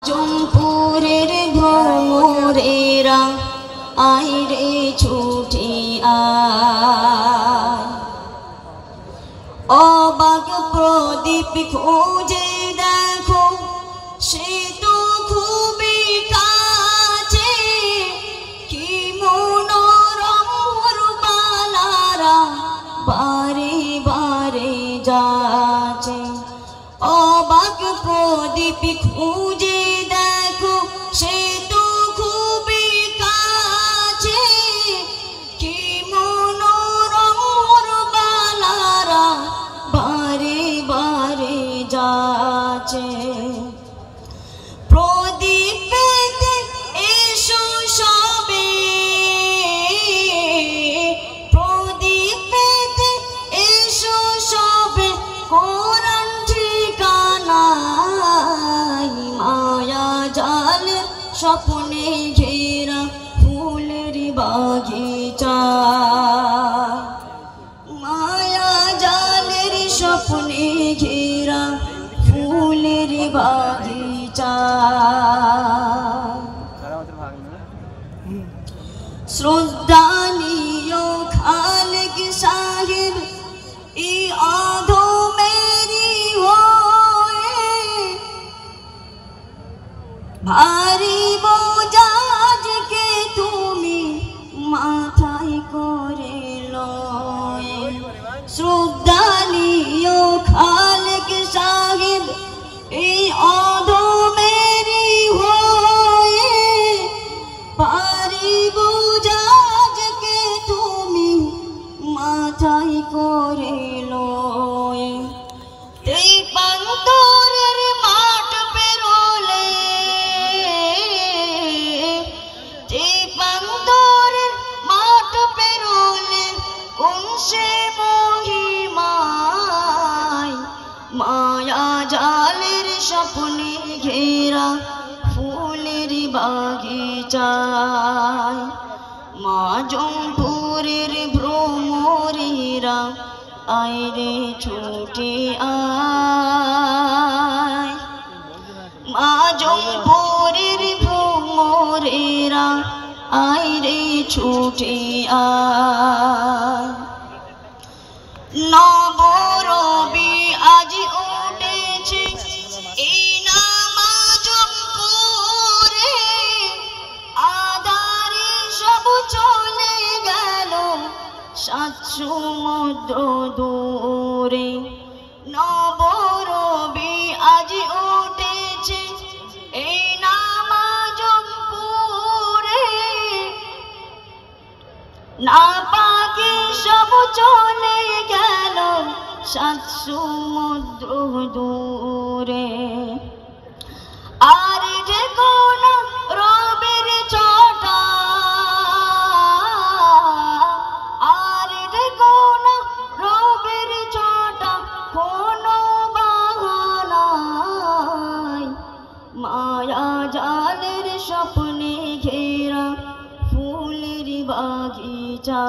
জমপুরের ভ্রমরেরা আইরে ছুটে আয়, অবাক প্রদীপ খুঁজে দেখো সে তো খুবই কাছে, কি মনোরম বালারা বারে বারে যাচ্ছে। অবাক প্রদীপ খুঁজে দেখো সে তো খুবই কাছে, কি মনোরম বালারা বারে বারে যাচ্ছে। প্রদীপেতে এসো সবে, প্রদীপেতে এসো সবে কোরআন ঠিকানায়, মায়া জালের স্বপ্নে ঘেরা ফুলের বাগিচা, মায়া জালের স্বপ্নে ঘেরা ফুলের বাগিচা। শ্রদ্ধানীয় খালেক সাহেব এই অধমেরি হয়ে, ভারী বোঝাজকে তুমি মাথায় করে লয়ে। শ্রদ্ধানীয় খালেক সাহেব এই অধমেরি হয়ে, ভারী বোঝাজকে তুমি মাথায় করে লয়ে। এই পান্তরের মাঠ পেরোলে, এই পান্তরের মাঠ পেরোলে কোন সে মহিমায়, মায়া জালের স্বপ্নে ঘেরা ফুলের বাগিচায়। মা জমপুরের ভ্রমরেরা আইরে ছুটে আয়, মা জমপুরের ভ্রমরেরা আইরে ছুটে আয়। নবরবি আজ উঠেছে এই নামাজ পড়ে, আধারে সব চলে গেল সাত সমুদ্র দূরে। নবরবি আজ উঠেছে এই নামাজ পড়ে, না পাকে সব চলে গেল সাত সমুদ্র দূরে। আর যে কোন রবের ছটা, আর যে কোন রবের ছটা কোনো বাহানায়, মায়া জালের স্বপ্নে ঘেরা ফুলের বাগিচা।